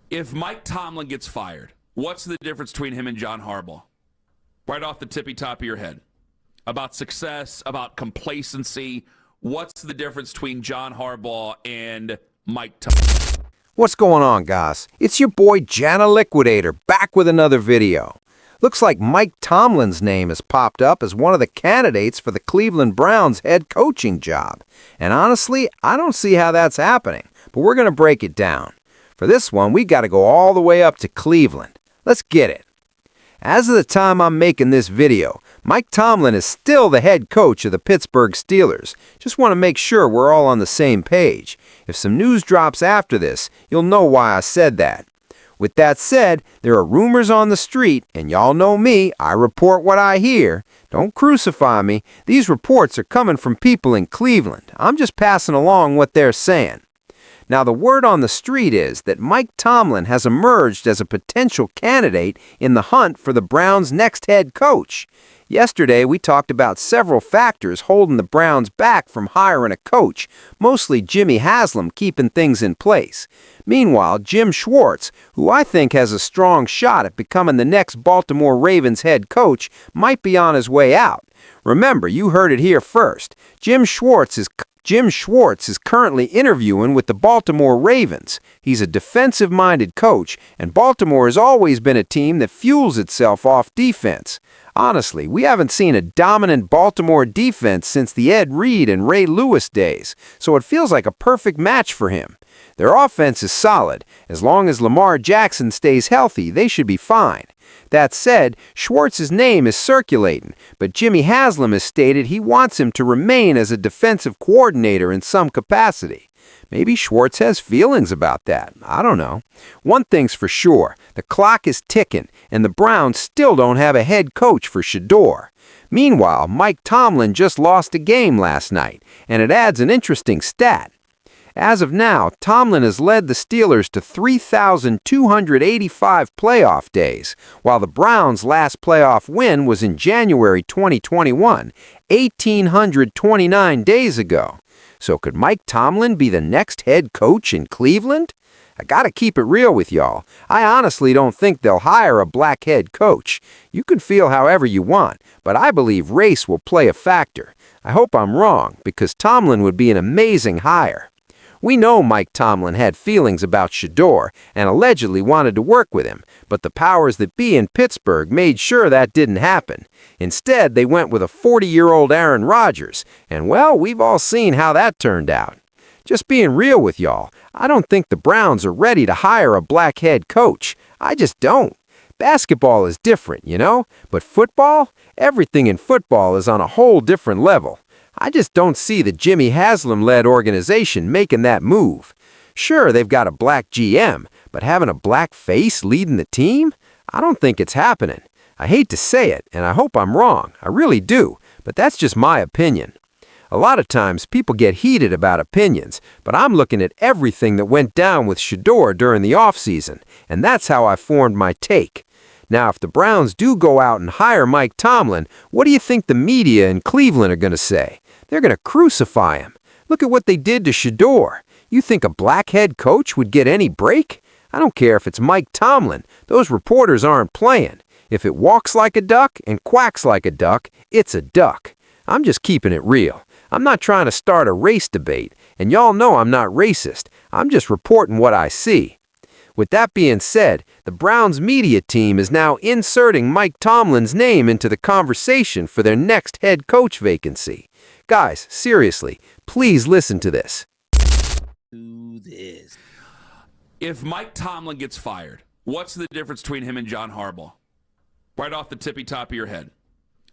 If Mike Tomlin gets fired, what's the difference between him and John Harbaugh? Right off the tippy top of your head. About success, about complacency. What's the difference between John Harbaugh and Mike Tomlin? What's going on, guys? It's your boy Jana Liquidator back with another video. Looks like Mike Tomlin's name has popped up as one of the candidates for the Cleveland Browns head coaching job. And honestly, I don't see how that's happening, but we're going to break it down. For this one, we got to go all the way up to Cleveland. Let's get it. As of the time I'm making this video, Mike Tomlin is still the head coach of the Pittsburgh Steelers. Just want to make sure we're all on the same page. If some news drops after this, you'll know why I said that. With that said, there are rumors on the street, and y'all know me, I report what I hear. Don't crucify me. These reports are coming from people in Cleveland. I'm just passing along what they're saying. Now, the word on the street is that Mike Tomlin has emerged as a potential candidate in the hunt for the Browns' next head coach. Yesterday, we talked about several factors holding the Browns back from hiring a coach, mostly Jimmy Haslam keeping things in place. Meanwhile, Jim Schwartz, who I think has a strong shot at becoming the next Baltimore Ravens head coach, might be on his way out. Remember, you heard it here first. Jim Schwartz is currently interviewing with the Baltimore Ravens. He's a defensive-minded coach, and Baltimore has always been a team that fuels itself off defense. Honestly, we haven't seen a dominant Baltimore defense since the Ed Reed and Ray Lewis days, so it feels like a perfect match for him. Their offense is solid. As long as Lamar Jackson stays healthy, they should be fine. That said, Schwartz's name is circulating, but Jimmy Haslam has stated he wants him to remain as a defensive coordinator in some capacity. Maybe Schwartz has feelings about that. I don't know. One thing's for sure, the clock is ticking, and the Browns still don't have a head coach for Shador. Meanwhile, Mike Tomlin just lost a game last night, and it adds an interesting stat. As of now, Tomlin has led the Steelers to 3,285 playoff days, while the Browns' last playoff win was in January 2021, 1,829 days ago. So could Mike Tomlin be the next head coach in Cleveland? I gotta keep it real with y'all. I honestly don't think they'll hire a black head coach. You can feel however you want, but I believe race will play a factor. I hope I'm wrong, because Tomlin would be an amazing hire. We know Mike Tomlin had feelings about Shador and allegedly wanted to work with him, but the powers that be in Pittsburgh made sure that didn't happen. Instead, they went with a 40-year-old Aaron Rodgers, and well, we've all seen how that turned out. Just being real with y'all, I don't think the Browns are ready to hire a black head coach. I just don't. Basketball is different, you know, but football? Everything in football is on a whole different level. I just don't see the Jimmy Haslam-led organization making that move. Sure, they've got a black GM, but having a black face leading the team? I don't think it's happening. I hate to say it, and I hope I'm wrong. I really do, but that's just my opinion. A lot of times, people get heated about opinions, but I'm looking at everything that went down with Shador during the offseason, and that's how I formed my take. Now, if the Browns do go out and hire Mike Tomlin, what do you think the media in Cleveland are going to say? They're going to crucify him. Look at what they did to Shador. You think a black head coach would get any break? I don't care if it's Mike Tomlin. Those reporters aren't playing. If it walks like a duck and quacks like a duck, it's a duck. I'm just keeping it real. I'm not trying to start a race debate, and y'all know I'm not racist. I'm just reporting what I see. With that being said, the Browns media team is now inserting Mike Tomlin's name into the conversation for their next head coach vacancy. Guys, seriously, please listen to this. If Mike Tomlin gets fired, what's the difference between him and John Harbaugh? Right off the tippy top of your head.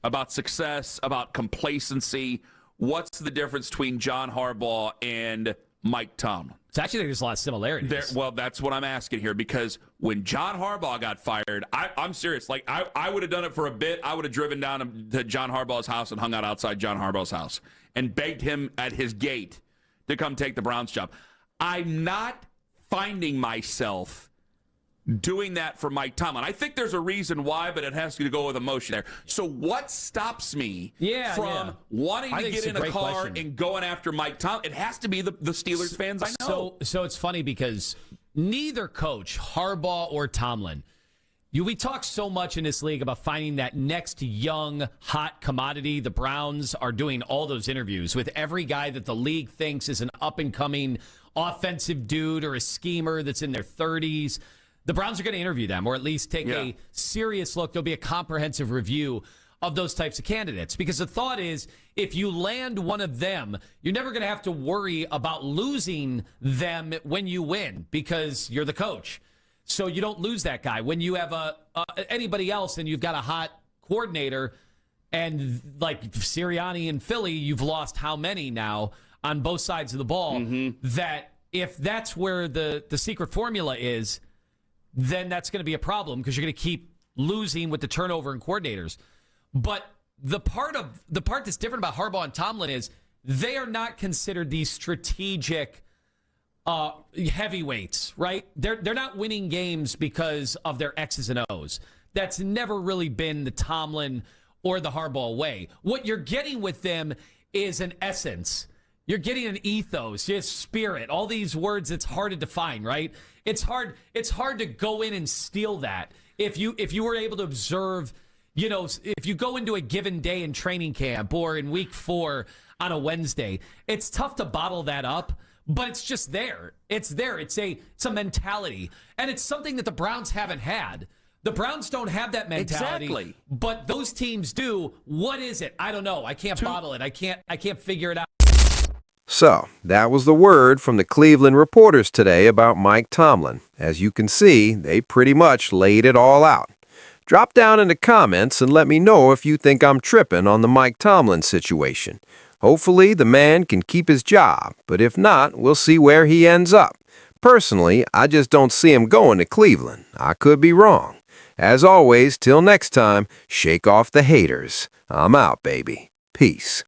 About success, about complacency. What's the difference between John Harbaugh and Mike Tomlin? It's actually, there's a lot of similarities. Well, that's what I'm asking here, because when John Harbaugh got fired, I'm serious. Like, I would have done it for a bit. I would have driven down to John Harbaugh's house and hung out outside John Harbaugh's house and begged him at his gate to come take the Browns job. I'm not finding myself doing that for Mike Tomlin. I think there's a reason why, but it has to go with emotion there. So what stops me from wanting to get in a car and going after Mike Tomlin? It has to be the Steelers fans I know. So it's funny because neither coach, Harbaugh or Tomlin, we talk so much in this league about finding that next young, hot commodity. The Browns are doing all those interviews with every guy that the league thinks is an up-and-coming offensive dude or a schemer that's in their 30s. The Browns are going to interview them, or at least take a serious look. There'll be a comprehensive review of those types of candidates. Because the thought is, if you land one of them, you're never going to have to worry about losing them when you win because you're the coach. So you don't lose that guy. When you have anybody else and you've got a hot coordinator, and like Sirianni in Philly, you've lost how many now on both sides of the ball, that if that's where the secret formula is, then that's going to be a problem because you're going to keep losing with the turnover in coordinators. But the part that's different about Harbaugh and Tomlin is they are not considered these strategic heavyweights, right? They're not winning games because of their X's and O's. That's never really been the Tomlin or the Harbaugh way. What you're getting with them is an essence. You're getting an ethos, just spirit. All these words, it's hard to define, right? It's hard to go in and steal that. If you were able to observe, if you go into a given day in training camp or in week 4 on a Wednesday, it's tough to bottle that up. But it's just there. It's there. It's a mentality. And it's something that the Browns haven't had. The Browns don't have that mentality. Exactly. But those teams do. What is it? I don't know. I can't bottle it. I can't figure it out. So, that was the word from the Cleveland reporters today about Mike Tomlin. As you can see, they pretty much laid it all out. Drop down in the comments and let me know if you think I'm tripping on the Mike Tomlin situation. Hopefully, the man can keep his job, but if not, we'll see where he ends up. Personally, I just don't see him going to Cleveland. I could be wrong. As always, till next time, shake off the haters. I'm out, baby. Peace.